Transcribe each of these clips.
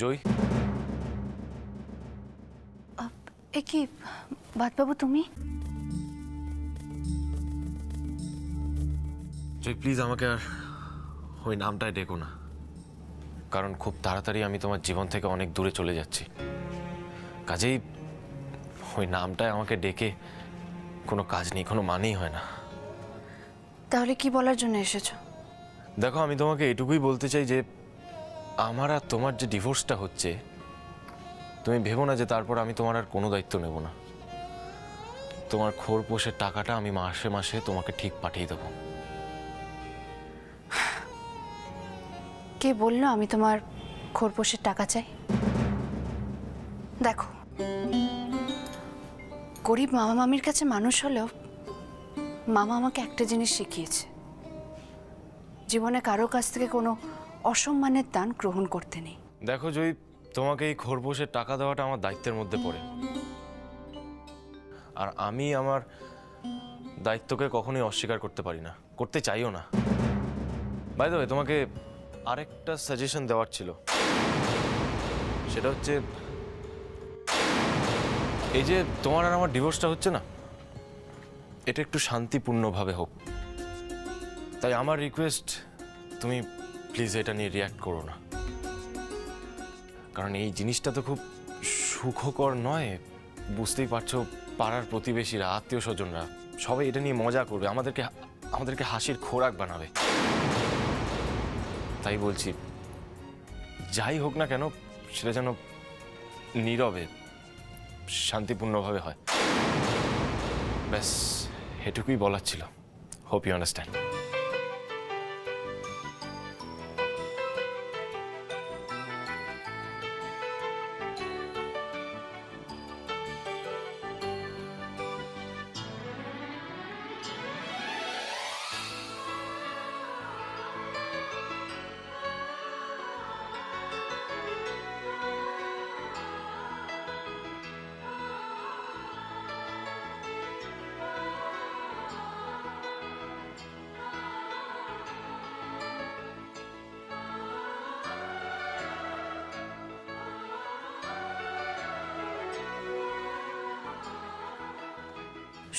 জয়, এ কি বাদবাবু তুমি? জয় প্লিজ আমাকে আর ওই নামটাই ডেকো না, কারণ খুব তাড়াতাড়ি আমি তোমার জীবন থেকে অনেক দূরে চলে যাচ্ছি। কাজেই ওই নামটায় আমাকে ডেকে কোনো কাজ নেই, কোনো মানেই হয় না। তাহলে কি বলার জন্য এসেছো? দেখো, আমি তোমাকে এটুকুই বলতে চাই যে আমার আর তোমার যে ডিভোর্সটা হচ্ছে, তুমি ভেবো না যে তারপর আমি তোমার আর কোনো দায়িত্ব নেব না। তোমার খোরপোশের টাকাটা আমি মাসে মাসে তোমাকে ঠিক পাঠিয়ে দেবো। কে বললো আমি তোমার খোরপোশের টাকা চাই? দেখো, গরিব মামা মামির কাছে মানুষ হলেও মামা আমাকে একটা জিনিস শিখিয়েছে, জীবনে কারো কাছ থেকে কোনো অসম্মানের দান গ্রহণ করতে নেই। দেখো জয়ী, তোমাকে এই খোরপোশের টাকা দেওয়াটা আমার দায়িত্বের মধ্যে পড়ে, আর আমি আমার দায়িত্বকে কখনোই অস্বীকার করতে পারি না, করতে চাইও না। বাই দ্য ওয়ে, তোমাকে আরেকটা সাজেশন দেওয়ার ছিল, সেটা হচ্ছে এই যে তোমার আর আমার ডিভোর্সটা হচ্ছে না, এটা একটু শান্তিপূর্ণভাবে হোক। তাই আমার রিকোয়েস্ট, তুমি প্লিজ এটা নিয়ে রিয়্যাক্ট করো না, কারণ এই জিনিসটা তো খুব সুখকর নয়। বুঝতেই পারছো, পাড়ার প্রতিবেশীরা, আত্মীয় স্বজনরা সবাই এটা নিয়ে মজা করবে, আমাদেরকে হাসির খোরাক বানাবে। তাই বলছি, যাই হোক না কেন, সেটা যেন নীরবে শান্তিপূর্ণভাবে হয়। ব্যাস এটুকুই বলার ছিল। Hope you understand.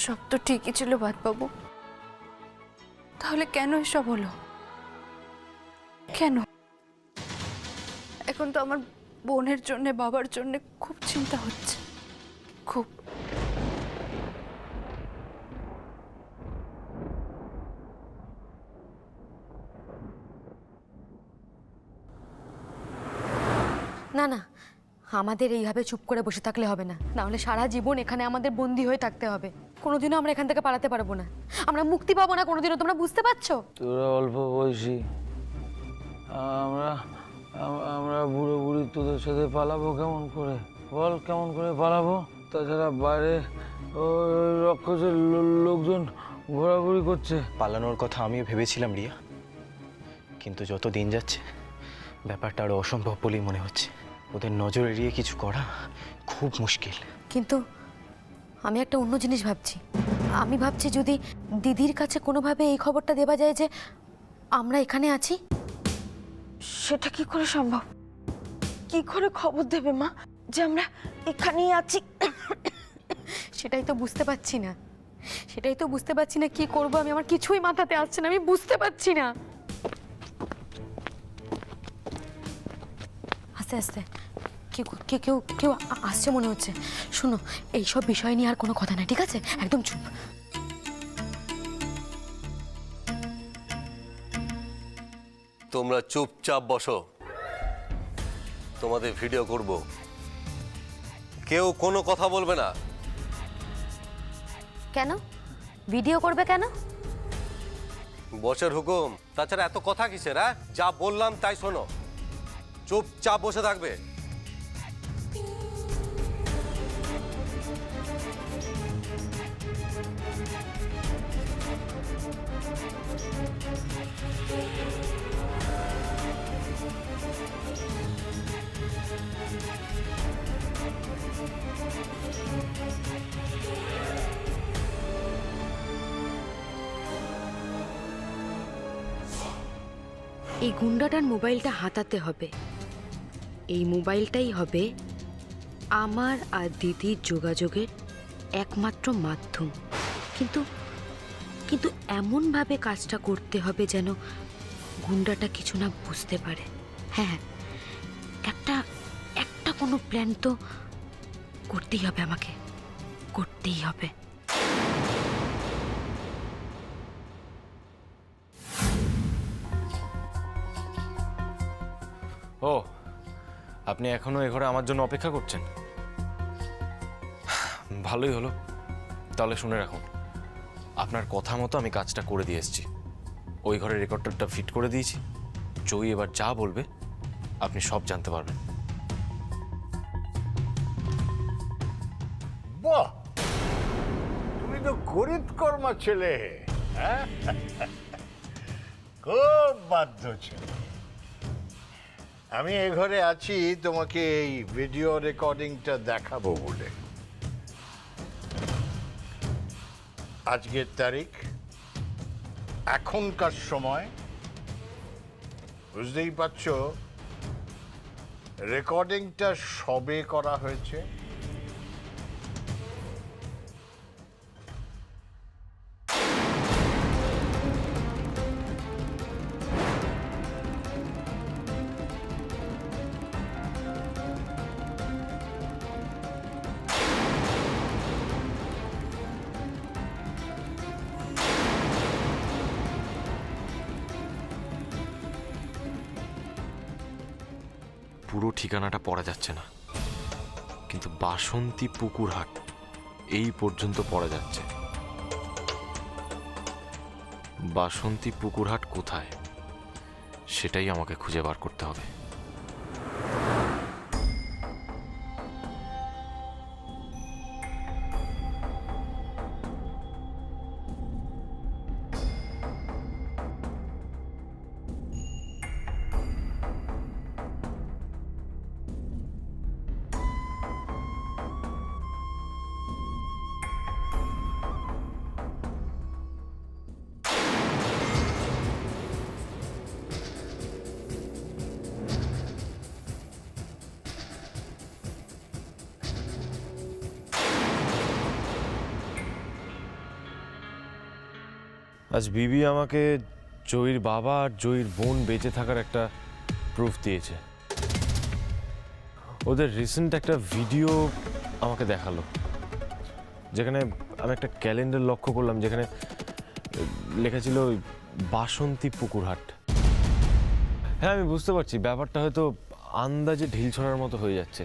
সব তো ঠিকই ছিল বাদবাবু, তাহলে কেন এসব হলো? কেন? এখন তো আমার বোনের জন্য, বাবার জন্য খুব চিন্তা হচ্ছে, খুব। না না, আমাদের এইভাবে চুপ করে বসে থাকলে হবে না, নাহলে সারা জীবন এখানে আমাদের বন্দি হয়ে থাকতে হবে। কোনোদিনও আমরা এখান থেকে পালাতে পারবো না, আমরা মুক্তি পাবো না কোনোদিনও, তোমরা বুঝতে পারছো? তোরা অল্প বয়সী, আমরা আমরা বুড়ো বুড়ি তোদের সাথে পালাবো কেমন করে? বল কেমন করে পালাবো? তাছাড়া বাইরে ওই রক্ষসের লোকজন ঘোরাঘুরি করছে। পালানোর কথা আমিও ভেবেছিলাম রিয়া, কিন্তু যত দিন যাচ্ছে ব্যাপারটা আরো অসম্ভব বলেই মনে হচ্ছে। ওদের নজর এড়িয়ে কিছু করা খুব মুশকিল। কিন্তু আমি একটা অন্য জিনিস ভাবছি। আমি ভাবছি যদি দিদির কাছে কোনোভাবে এই খবরটা দেওয়া যায় যে আমরা এখানে আছি। সেটা কি করে সম্ভব? কি করে খবর দেবে মা যে আমরা এখানেই আছি? সেটাই তো বুঝতে পারছি না, কি করবো আমি, আমার কিছুই মাথাতে আসছে না, আমি বুঝতে পারছি না। আস্তে আস্তে কেউ কেউ কেউ আসছে মনে হচ্ছে। শোনো, এইসব বিষয় নিয়ে আর কোনো কথা নাই, ঠিক আছে? একদম চুপ। তোমরা চুপচাপ বসো, তোমাদের ভিডিও করব, কেউ কোনো কথা বলবে না। কেন ভিডিও করবে? কেন? বসের হুকুম, তাছাড়া এত কথা কিসের? যা বললাম তাই শোনো, চুপচাপ বসে থাকবে। এই গুন্ডাটার মোবাইলটা হাতাতে হবে, এই মোবাইলটাই হবে আমার আর দিদির যোগাযোগের একমাত্র মাধ্যম। কিন্তু কিন্তু এমনভাবে কাজটা করতে হবে যেন গুন্ডাটা কিছু না বুঝতে পারে। হ্যাঁ, একটা একটা কোনো প্ল্যান তো করতেই হবে, আমাকে করতেই হবে। ও, আপনি এখনো এ ঘরে আমার জন্য অপেক্ষা করছেন? ভালোই হলো। তাহলে শুনে রাখুন, আপনার কথা মতো আমি কাজটা করে দিয়ে এসেছি। ওই ঘরের রেকর্ডারটা ফিট করে দিয়েছি। জয়ী এবার যা বলবে আপনি সব জানতে পারবেন। বাহ, তুমি তো গরিব কর্মা ছেলে, হ্যাঁ? খুব বাধ্য ছেলে। আমি এ ঘরে আছি তোমাকে এই ভিডিও রেকর্ডিংটা দেখাবো বলে। আজকের তারিখ, এখনকার সময়, বুঝতেই পারছো রেকর্ডিংটা সবে করা হয়েছে। পুরো ঠিকানাটা পড়া যাচ্ছে না, কিন্তু বাসন্তী পুকুরহাট এই পর্যন্ত পড়া যাচ্ছে। বাসন্তী পুকুরহাট কোথায় সেটাই আমাকে খুঁজে বার করতে হবে। আজ বিবি আমাকে জয়ীর বাবা আর জয়ীর বোন বেঁচে থাকার একটা প্রুফ দিয়েছে। ওদের রিসেন্ট একটা ভিডিও আমাকে দেখালো, যেখানে আমি একটা ক্যালেন্ডার লক্ষ্য করলাম, যেখানে লেখা ছিল বাসন্তী পুকুরহাট। হ্যাঁ, আমি বুঝতে পারছি ব্যাপারটা হয়তো আন্দাজে ঢিল ছড়ার মতো হয়ে যাচ্ছে।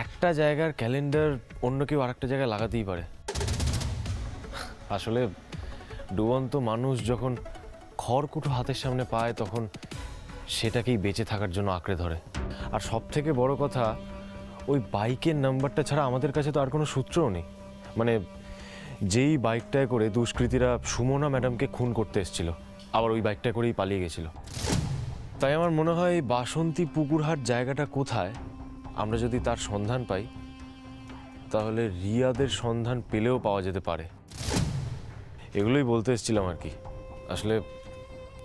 একটা জায়গার ক্যালেন্ডার অন্য কেউ আরেকটা জায়গায় লাগাতেই পারে। আসলে ডুবন্ত মানুষ যখন খড়কুটো হাতের সামনে পায় তখন সেটাকেই বেঁচে থাকার জন্য আঁকড়ে ধরে। আর সব থেকে বড় কথা, ওই বাইকের নাম্বারটা ছাড়া আমাদের কাছে তো আর কোনো সূত্রও নেই। মানে যেই বাইকটায় করে দুষ্কৃতীরা সুমনা ম্যাডামকে খুন করতে এসেছিল, আবার ওই বাইকটায় করেই পালিয়ে গেছিল। তাই আমার মনে হয় বাসন্তী পুকুরহাট জায়গাটা কোথায়, আমরা যদি তার সন্ধান পাই তাহলে রিয়াদের সন্ধান পেলেও পাওয়া যেতে পারে। এগুলোই বলতে এসেছিলাম আর কি। আসলে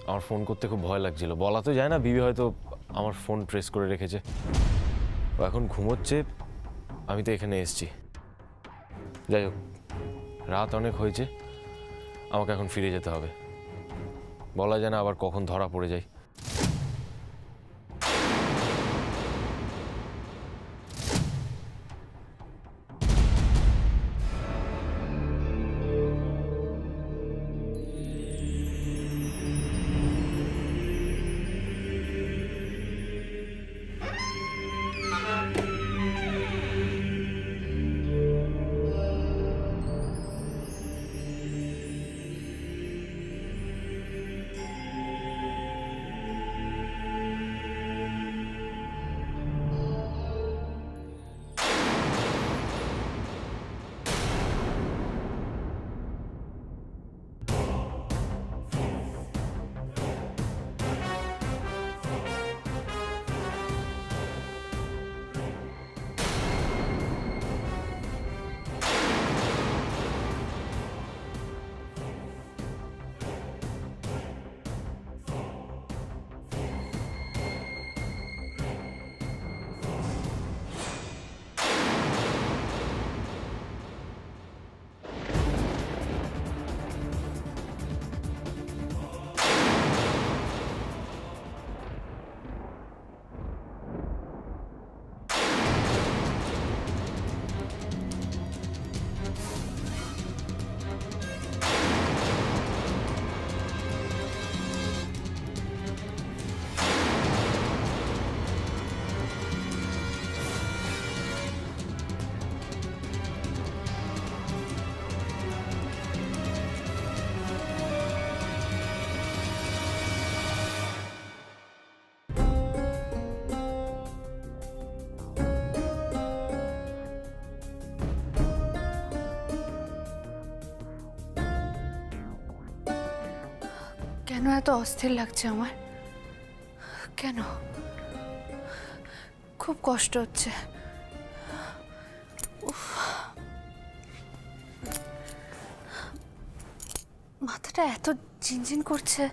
আমার ফোন করতে খুব ভয় লাগছিল। বলা তো যায় না, বিবি হয়তো আমার ফোন ট্রেস করে রেখেছে। ও এখন ঘুমোচ্ছে, আমি তো এখানে এসেছি। যাই হোক, রাত অনেক হয়েছে, আমাকে এখন ফিরে যেতে হবে। বলা যায় না আবার কখন ধরা পড়ে যায়। কেন এত অস্থির লাগছে আমার? কেন? খুব কষ্ট হচ্ছে। উফ। মাথাটা এত ঝিনঝিন করছে।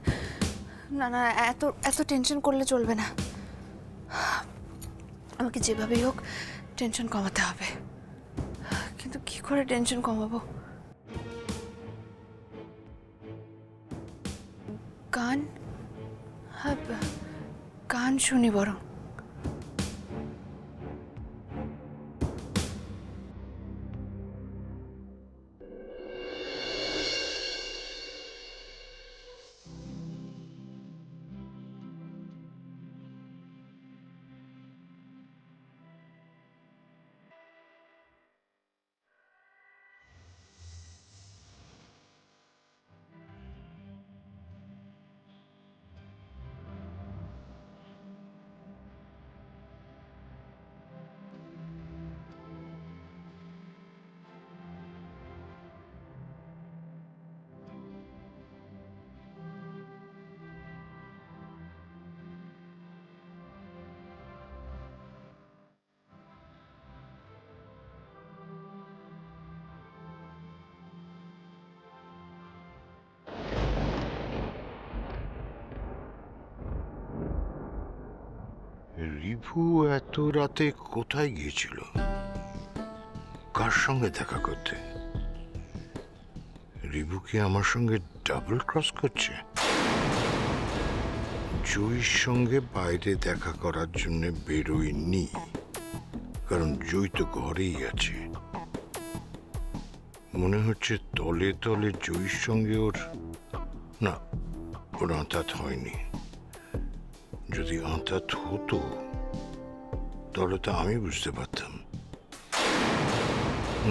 না না, এত এত টেনশন করলে চলবে না। আমাকে যেভাবেই হোক টেনশন কমাতে হবে। কিন্তু কি করে টেনশন কমাবো? গান? হ্যাঁ, গান শুনি বরং। রিভু এত রাতে কোথায় গিয়েছিল? কার সঙ্গে দেখা করতে? রিভু কি আমার সঙ্গে ডাবল ক্রস করছে? জয়ীর সঙ্গে বাইরে দেখা করার জন্য বেরোয়নি, কারণ জয়ী তো ঘরেই আছে। মনে হচ্ছে তলে তলে জয়ীর সঙ্গে ওর আঁতাত হয়নি। যদি আঁতাত হতো তাহলে তো আমি বুঝতে পারতাম।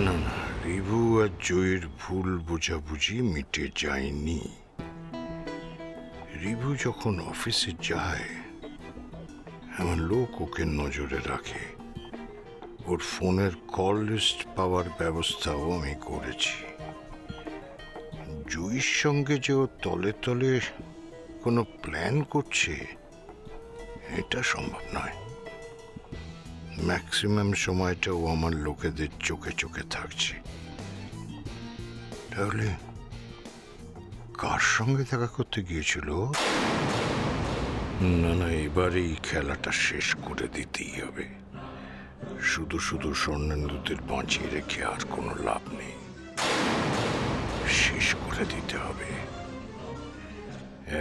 না না, রিভু আর জয়ের ভুল বোঝাবুঝি মিটে যায়নি। রিভু যখন অফিসে যায়, আমার লোক ওকে নজরে রাখে। ওর ফোনের কল লিস্ট পাওয়ার ব্যবস্থাও আমি করেছি। জয়ীর সঙ্গে যে ও তলে তলে কোনো প্ল্যান করছে এটা সম্ভব নয়। ম্যাক্সিমাম সময়টা ও আমার লোকেদের চোখে চোখে থাকছে। তাহলে কার সঙ্গে দেখা করতে গিয়েছিল? না না, এবার এই খেলাটা শেষ করে দিতেই হবে। শুধু শুধু স্বর্ণেন্দুদের বাঁচিয়ে রেখে আর কোনো লাভ নেই। শেষ করে দিতে হবে।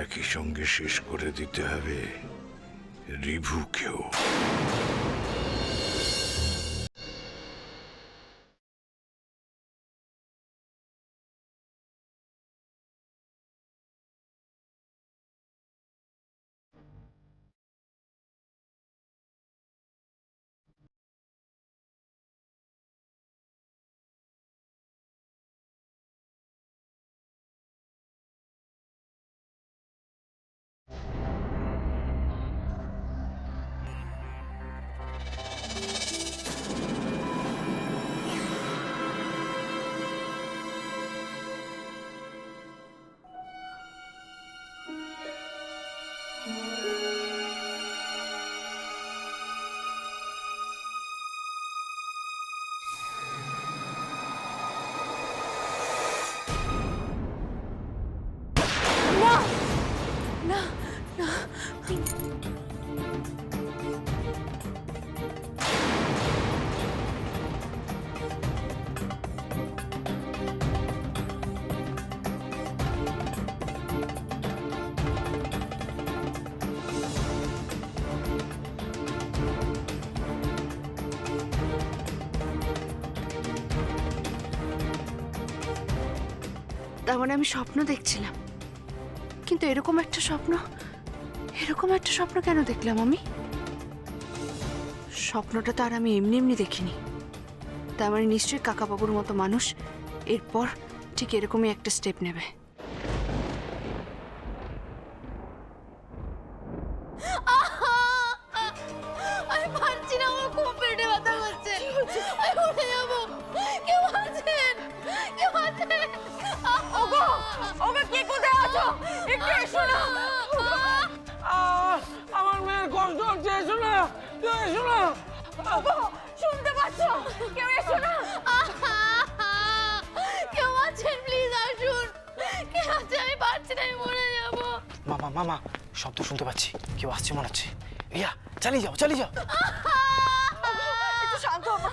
একই সঙ্গে শেষ করে দিতে হবে রিভুকেও। তার মানে আমি স্বপ্ন দেখছিলাম। কিন্তু এরকম একটা স্বপ্ন কেন দেখলাম আমি? স্বপ্নটা তো আর আমি এমনি এমনি দেখিনি। তার মানে নিশ্চয়ই কাকাবাবুর মতো মানুষ এরপর ঠিক এরকমই একটা স্টেপ নেবে। আমি পারছি না, আমার খুব পেটে ব্যথা করছে। আমি উঠে যাবো। কেউ আছেন? কেউ আছেন? ওগো, কে কোথায় আছো? একটু এসো না। শুনতে পাচ্ছ? কেউ এসো না। কেউ আছেন, প্লিজ আসুন। কে আছে? আমি পারছি না, আমি মরে যাবো। মামা মামা শব্দ শুনতে পাচ্ছি, কেউ আসছে মনে হচ্ছে। রিয়া চালিয়ে যাও চালিয়ে যাও। একটু শান্ত হবো।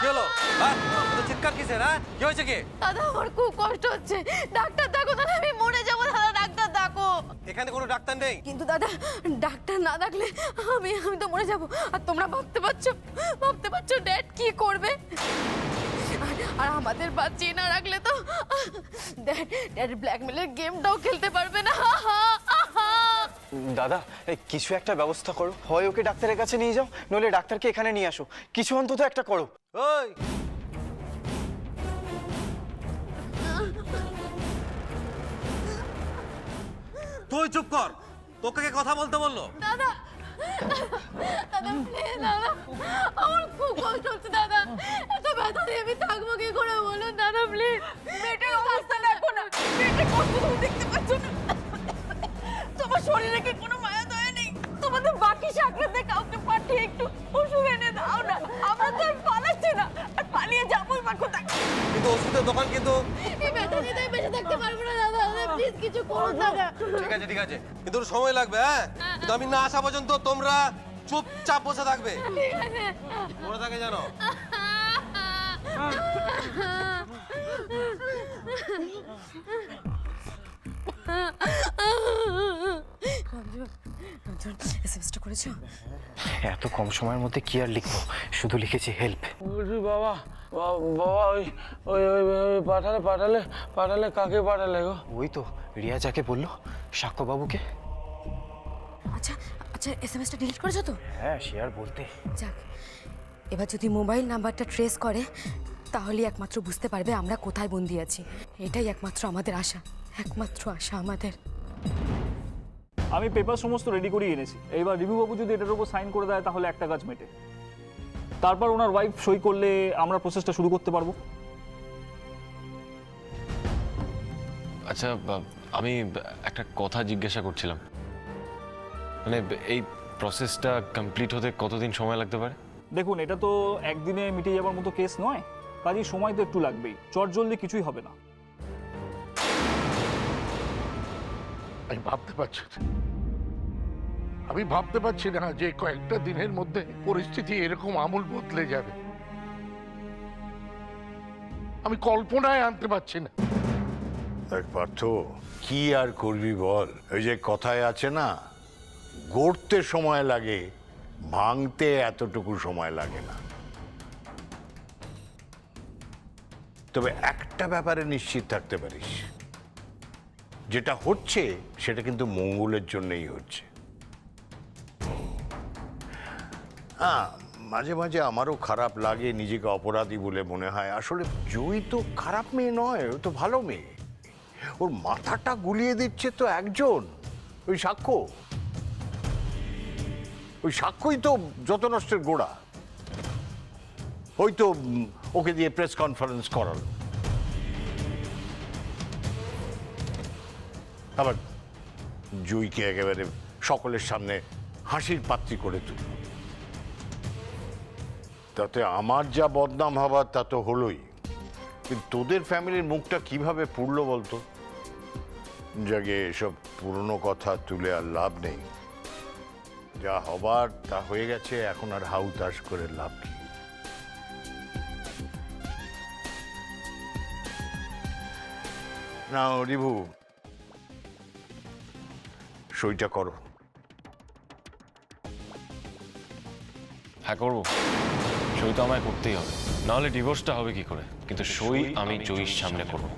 কি হলো? হ্যাঁ? এত চিৎকার কিসের? হ্যাঁ, কি হয়েছে কি? দাদা আমার খুব কষ্ট হচ্ছে, ডাক্তার ডাকো। দাদা আমি মরে যাবো, দাদা ডাক্তার ডাকো। এখানে কোনো ডাক্তার নেই। কিন্তু দাদা ডাক্তার না ডাকলে আমি তো মরে যাব। আর তোমরা ভাবতে পারছো ড্যাড কি করবে? আর আমাদের বাঁচিয়ে না রাখলে তো ড্যাড ব্ল্যাকমেলের গেমটাও খেলতে পারবে না। দাদা এই কিছু একটা ব্যবস্থা করো, হয় ওকে ডাক্তারের কাছে নিয়ে যাও, নইলে ডাক্তারকে এখানে নিয়ে আসো, কিছু অন্তত একটা করো। ওই তুই চুপ কর, তোকে কে কথা বলতে বললো? দাদা প্লিজ দাদা, আমার খুব কষ্ট হচ্ছে দাদা। এত ব্যথা দিয়ে আমি থাকবো কি করে বলুন দাদা প্লিজ। মেয়েটার অবস্থা দেখো না, মেয়েটার কষ্ট তুমি দেখতে পাচ্ছ না? তোমার শরীরে কি কোনো মায়া দয়া নেই? তোমাদের বাকি চাকরিতে কাউকে পাঠিয়ে একটু ওষুধ এনে দাও না। আমরা তো আর পালাচ্ছি না, আর পালিয়ে যাবোই বা কোথায়? কিন্তু ওষুধের দোকান কিন্তু। এই ব্যথা নিয়ে তো আমি বেঁচে থাকতে পারবো না দাদা, প্লিজ কিছু করুন দাদা। ঠিক আছে, কিন্তু ওর সময় লাগবে। হ্যাঁ, কিন্তু আমি না আসা পর্যন্ত তোমরা চুপচাপ বসে থাকবে। ঠিক আছে। মনে থাকে জানো। এসএমএসটা করেছো? এত কম সময়ের মধ্যে কি আর লিখবো, শুধু লিখেছি হেল্প। বলছি বাবা, বাবা ওই ওই ওই ওই পাঠালে কাকে পাঠালে গো? ওই তো রিয়া যাকে বললো, সাক্ষ্যবাবুকে। আচ্ছা এসএমএসটা ডিলিট করেছো তো? হ্যাঁ সে আর বলতে। যাক, এবার যদি মোবাইল নাম্বারটা ট্রেস করে তাহলেই একমাত্র বুঝতে পারবে আমরা কোথায় বন্দি আছি। এটাই একমাত্র আমাদের আশা, একমাত্র আশা আমাদের। আমি পেপার সমস্ত রেডি করিয়ে এনেছি। এইবার রিভিউ বাবু যদি এটার উপর সাইন করে দেয় তাহলে একটা কাজ মেটে। তারপর ওনার ওয়াইফ সই করলে আমরা প্রসেসটা শুরু করতে পারবো। আচ্ছা আমি একটা কথা জিজ্ঞাসা করছিলাম, মানে এই প্রসেসটা কমপ্লিট হতে কতদিন সময় লাগতে পারে? দেখুন, এটা তো একদিনে মিটে যাবার মতো কেস নয়, কাজেই সময় তো একটু লাগবেই। চটজলদি কিছুই হবে না। আমি ভাবতে পারছি না যে কয়েকটা দিনের মধ্যে পরিস্থিতি এরকম আমূল বদলে যাবে। আমি কল্পনায় আনতে পারছি না। পার্থ, কি আর করবি বল? ওই যে কথায় আছে না, গড়তে সময় লাগে, ভাঙতে এতটুকু সময় লাগে না। তবে একটা ব্যাপারে নিশ্চিত থাকতে পারিস, যেটা হচ্ছে সেটা কিন্তু মঙ্গলের জন্যই হচ্ছে। হ্যাঁ, মাঝে মাঝে আমারও খারাপ লাগে, নিজেকে অপরাধী বলে মনে হয়। আসলে জয়ী তো খারাপ মেয়ে নয়, ও তো ভালো মেয়ে। ওর মাথাটা গুলিয়ে দিচ্ছে তো একজন, ওই সাক্ষ্য। ওই সাক্ষ্যই তো যত নষ্টের গোড়া। ওই তো ওকে দিয়ে প্রেস কনফারেন্স করালো, আবার জয়ীকে একেবারে সকলের সামনে হাসির পাত্রী করে তুলল। তাতে আমার যা বদনাম হবার তা তো হলোই, কিন্তু তোদের ফ্যামিলির মুখটা কিভাবে পুড়লো বলতো? জাগে এসব পুরনো কথা তুলে আর লাভ নেই। যা হবার তা হয়ে গেছে, এখন আর হাউতাশ করে লাভ কি? না রিভু, সইটা করো। হ্যাঁ করবো, সই তো আমায় করতেই হবে, নাহলে ডিভোর্সটা হবে কি করে? কিন্তু সই আমি জয়ীর সামনে করবো।